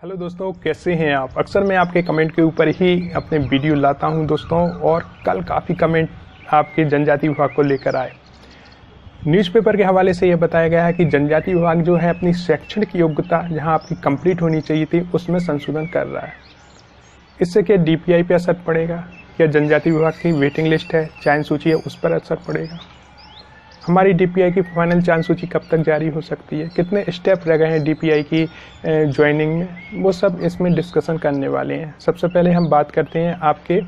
Hello दोस्तों, कैसे हैं आप। अक्सर मैं आपके कमेंट के ऊपर ही अपने वीडियो लाता हूं दोस्तों, और कल काफ़ी कमेंट आपके जनजाति विभाग को लेकर आए। न्यूज़पेपर के हवाले से यह बताया गया है कि जनजाति विभाग जो है अपनी शैक्षणिक योग्यता जहां आपकी कंप्लीट होनी चाहिए थी उसमें संशोधन कर रहा है। इससे क्या डीपीआई पे असर पड़ेगा, या जनजाति विभाग की वेटिंग लिस्ट है, चयन सूची है, उस पर असर पड़ेगा। हमारी डीपीआई की फाइनल चयन सूची कब तक जारी हो सकती है, कितने स्टेप रह गए हैं डीपीआई की ज्वाइनिंग में, वो सब इसमें डिस्कशन करने वाले हैं। सबसे पहले हम बात करते हैं आपके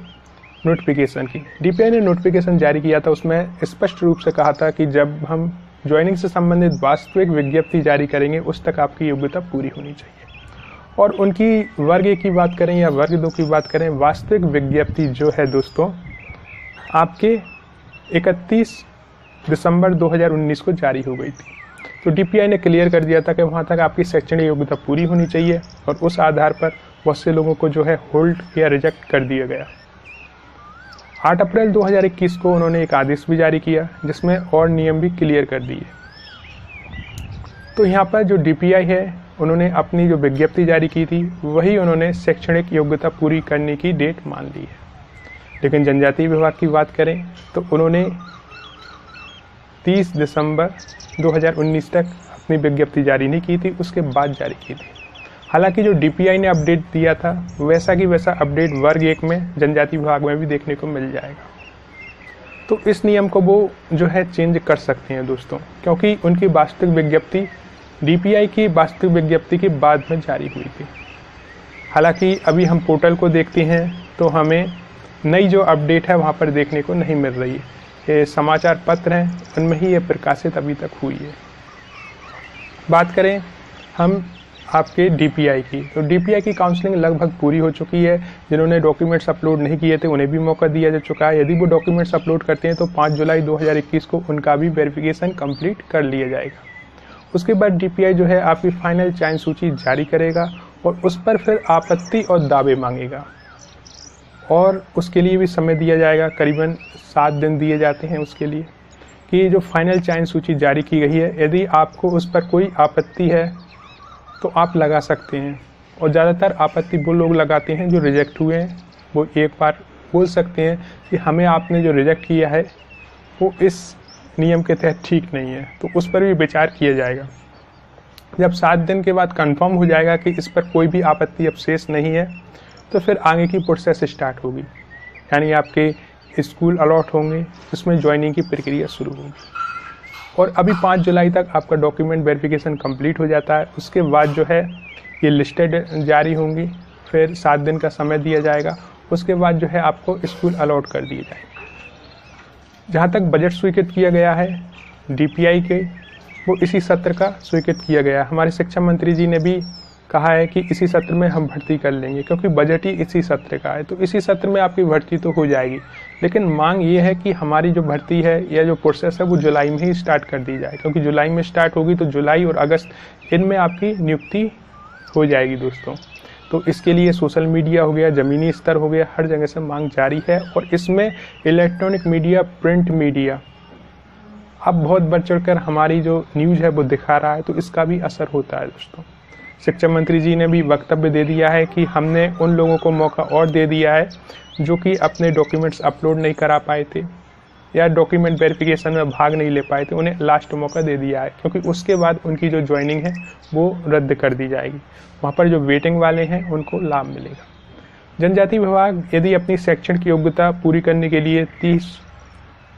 नोटिफिकेशन की। डीपीआई ने नोटिफिकेशन जारी किया था, उसमें स्पष्ट रूप से कहा था कि जब हम ज्वाइनिंग से संबंधित वास्तविक विज्ञप्ति जारी करेंगे उस तक आपकी योग्यता पूरी होनी चाहिए। और उनकी वर्ग 1 की बात करें या वर्ग 2 की बात करें, वास्तविक विज्ञप्ति जो है दोस्तों आपके 31 दिसंबर 2019 को जारी हो गई थी। तो डीपीआई ने क्लियर कर दिया था कि वहाँ तक आपकी शैक्षणिक योग्यता पूरी होनी चाहिए, और उस आधार पर बहुत से लोगों को जो है होल्ड या रिजेक्ट कर दिया गया। 8 अप्रैल 2021 को उन्होंने एक आदेश भी जारी किया जिसमें और नियम भी क्लियर कर दिए। तो यहाँ पर जो डीपीआई है उन्होंने अपनी जो विज्ञप्ति जारी की थी वही उन्होंने शैक्षणिक योग्यता पूरी करने की डेट मान ली है। लेकिन जनजातीय विभाग की बात करें तो उन्होंने 30 दिसंबर 2019 तक अपनी विज्ञप्ति जारी नहीं की थी, उसके बाद जारी की थी। हालांकि जो डीपीआई ने अपडेट दिया था वैसा की वैसा अपडेट वर्ग 1 में जनजाति विभाग में भी देखने को मिल जाएगा। तो इस नियम को वो जो है चेंज कर सकते हैं दोस्तों, क्योंकि उनकी वास्तविक विज्ञप्ति डीपीआई की वास्तविक विज्ञप्ति के बाद में जारी हुई थी। हालांकि अभी हम पोर्टल को देखते हैं तो हमें नई जो अपडेट है वहाँ पर देखने को नहीं मिल रही है। ये समाचार पत्र हैं उनमें ही ये प्रकाशित अभी तक हुई है। बात करें हम आपके डीपीआई की, तो डीपीआई की काउंसलिंग लगभग पूरी हो चुकी है। जिन्होंने डॉक्यूमेंट्स अपलोड नहीं किए थे उन्हें भी मौका दिया जा चुका है। यदि वो डॉक्यूमेंट्स अपलोड करते हैं तो 5 जुलाई 2021 को उनका भी वेरिफिकेशन कंप्लीट कर लिया जाएगा। उसके बाद डीपीआई जो है आपकी फाइनल चयन सूची जारी करेगा और उस पर फिर आपत्ति और दावे मांगेगा, और उसके लिए भी समय दिया जाएगा। करीबन 7 दिन दिए जाते हैं उसके लिए कि जो फाइनल चयन सूची जारी की गई है यदि आपको उस पर कोई आपत्ति है तो आप लगा सकते हैं। और ज़्यादातर आपत्ति वो लोग लगाते हैं जो रिजेक्ट हुए हैं। वो एक बार बोल सकते हैं कि हमें आपने जो रिजेक्ट किया है वो इस नियम के तहत ठीक नहीं है, तो उस पर भी विचार किया जाएगा। जब 7 दिन के बाद कंफर्म हो जाएगा कि इस पर कोई भी आपत्ति अब शेष नहीं है तो फिर आगे की प्रोसेस स्टार्ट होगी, यानी आपके स्कूल अलॉट होंगे, उसमें ज्वाइनिंग की प्रक्रिया शुरू होगी। और अभी 5 जुलाई तक आपका डॉक्यूमेंट वेरिफिकेशन कंप्लीट हो जाता है। उसके बाद जो है ये लिस्टेड जारी होंगी, फिर 7 दिन का समय दिया जाएगा। उसके बाद जो है आपको स्कूल अलॉट कर दिए जाएंगे। जहाँ तक बजट स्वीकृत किया गया है डीपीआई के, वो इसी सत्र का स्वीकृत किया गया है। हमारे शिक्षा मंत्री जी ने भी कहा है कि इसी सत्र में हम भर्ती कर लेंगे, क्योंकि बजट ही इसी सत्र का है। तो इसी सत्र में आपकी भर्ती तो हो जाएगी, लेकिन मांग ये है कि हमारी जो भर्ती है या जो प्रोसेस है वो जुलाई में ही स्टार्ट कर दी जाए, क्योंकि जुलाई में स्टार्ट होगी तो जुलाई और अगस्त इनमें आपकी नियुक्ति हो जाएगी दोस्तों। तो इसके लिए सोशल मीडिया हो गया, ज़मीनी स्तर हो गया, हर जगह से मांग जारी है। और इसमें इलेक्ट्रॉनिक मीडिया, प्रिंट मीडिया अब बहुत बढ़ चढ़कर हमारी जो न्यूज़ है वो दिखा रहा है, तो इसका भी असर होता है दोस्तों। शिक्षा मंत्री जी ने भी वक्तव्य दे दिया है कि हमने उन लोगों को मौका और दे दिया है जो कि अपने डॉक्यूमेंट्स अपलोड नहीं करा पाए थे या डॉक्यूमेंट वेरिफिकेशन में भाग नहीं ले पाए थे, उन्हें लास्ट मौका दे दिया है, क्योंकि उसके बाद उनकी जो ज्वाइनिंग है वो रद्द कर दी जाएगी। वहाँ पर जो वेटिंग वाले हैं उनको लाभ मिलेगा। जनजाति विभाग यदि अपनी शैक्षणिक योग्यता पूरी करने के लिए 30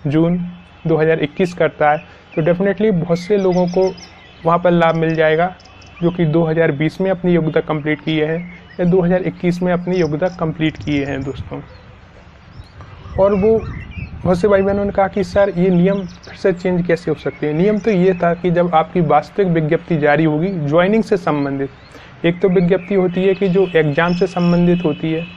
जून 2021 करता है तो डेफिनेटली बहुत से लोगों को वहाँ पर लाभ मिल जाएगा जो कि 2020 में अपनी योग्यता कंप्लीट किए हैं या 2021 में अपनी योग्यता कंप्लीट किए हैं दोस्तों। और वो बहुत से भाई बहनों ने कहा कि सर ये नियम फिर से चेंज कैसे हो सकते हैं। नियम तो ये था कि जब आपकी वास्तविक विज्ञप्ति जारी होगी ज्वाइनिंग से संबंधित, एक तो विज्ञप्ति होती है कि जो एग्ज़ाम से संबंधित होती है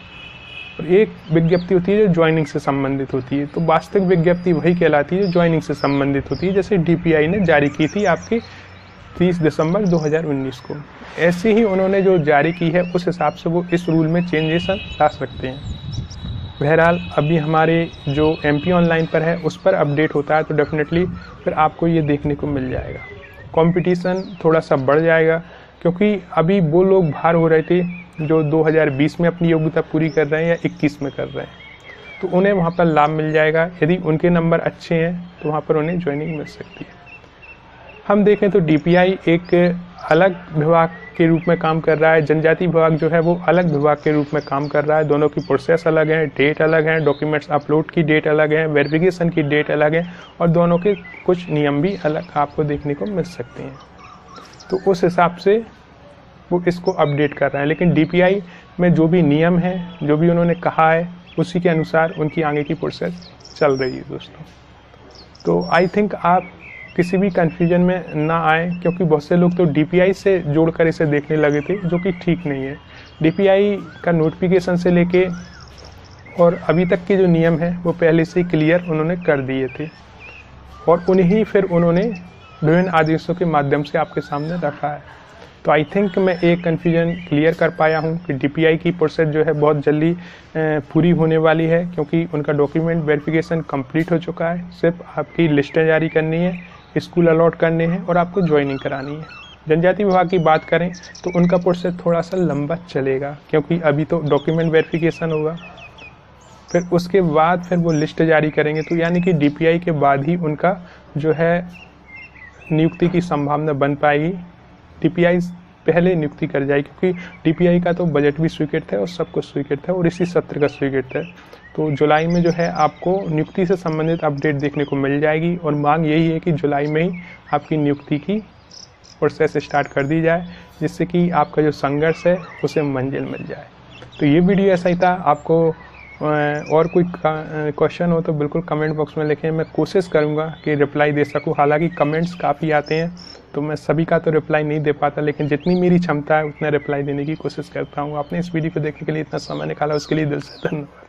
और एक विज्ञप्ति होती है जो ज्वाइनिंग से संबंधित होती है। तो वास्तविक विज्ञप्ति वही कहलाती है जो ज्वाइनिंग से संबंधित होती है, जैसे डीपीआई ने जारी की थी आपकी 30 दिसंबर 2019 को। ऐसे ही उन्होंने जो जारी की है उस हिसाब से वो इस रूल में चेंजेस ला सकते हैं। बहरहाल अभी हमारे जो एमपी ऑनलाइन पर है उस पर अपडेट होता है तो डेफिनेटली फिर आपको ये देखने को मिल जाएगा। कंपटीशन थोड़ा सा बढ़ जाएगा, क्योंकि अभी वो लोग बाहर हो रहे थे जो 2020 में अपनी योग्यता पूरी कर रहे हैं या 21 में कर रहे हैं, तो उन्हें वहाँ पर लाभ मिल जाएगा। यदि उनके नंबर अच्छे हैं तो वहाँ पर उन्हें ज्वाइनिंग मिल सकती है। हम देखें तो डीपीआई एक अलग विभाग के रूप में काम कर रहा है, जनजाति विभाग जो है वो अलग विभाग के रूप में काम कर रहा है। दोनों की प्रोसेस अलग है, डेट अलग है, डॉक्यूमेंट्स अपलोड की डेट अलग है, वेरिफिकेशन की डेट अलग है, और दोनों के कुछ नियम भी अलग आपको देखने को मिल सकते हैं। तो उस हिसाब से वो इसको अपडेट कर रहे हैं, लेकिन डीपीआई में जो भी नियम है, जो भी उन्होंने कहा है, उसी के अनुसार उनकी आगे की प्रोसेस चल रही है दोस्तों। तो आई थिंक आप किसी भी कन्फ्यूजन में ना आए, क्योंकि बहुत से लोग तो डीपीआई से जोड़कर इसे देखने लगे थे, जो कि ठीक नहीं है। डीपीआई का नोटिफिकेशन से लेके और अभी तक के जो नियम है वो पहले से ही क्लियर उन्होंने कर दिए थे, और उन्हीं फिर उन्होंने विभिन्न आदेशों के माध्यम से आपके सामने रखा है। तो आई थिंक मैं एक कन्फ्यूजन क्लियर कर पाया हूँ कि डीपीआई की प्रोसेस जो है बहुत जल्दी पूरी होने वाली है, क्योंकि उनका डॉक्यूमेंट वेरिफिकेशन कंप्लीट हो चुका है। सिर्फ आपकी लिस्टें जारी करनी है, स्कूल अलॉट करने हैं और आपको ज्वाइनिंग करानी है। जनजाति विभाग की बात करें तो उनका प्रोसेस थोड़ा सा लंबा चलेगा, क्योंकि अभी तो डॉक्यूमेंट वेरिफिकेशन होगा, फिर उसके बाद फिर वो लिस्ट जारी करेंगे। तो यानी कि डीपीआई के बाद ही उनका जो है नियुक्ति की संभावना बन पाएगी। डीपीआई पहले नियुक्ति कर जाएगी, क्योंकि डीपीआई का तो बजट भी स्वीकृत है और सब कुछ स्वीकृत है और इसी सत्र का स्वीकृत है। तो जुलाई में जो है आपको नियुक्ति से संबंधित अपडेट देखने को मिल जाएगी, और मांग यही है कि जुलाई में ही आपकी नियुक्ति की प्रोसेस स्टार्ट कर दी जाए, जिससे कि आपका जो संघर्ष है उसे मंजिल मिल जाए। तो ये वीडियो ऐसा ही था। आपको और कोई क्वेश्चन हो तो बिल्कुल कमेंट बॉक्स में लिखें, मैं कोशिश करूंगा कि रिप्लाई दे सकूं। हालांकि कमेंट्स काफ़ी आते हैं तो मैं सभी का तो रिप्लाई नहीं दे पाता, लेकिन जितनी मेरी क्षमता है उतना रिप्लाई देने की कोशिश करता हूं। आपने इस वीडियो को देखने के लिए इतना समय निकाला, उसके लिए दिल से धन्यवाद।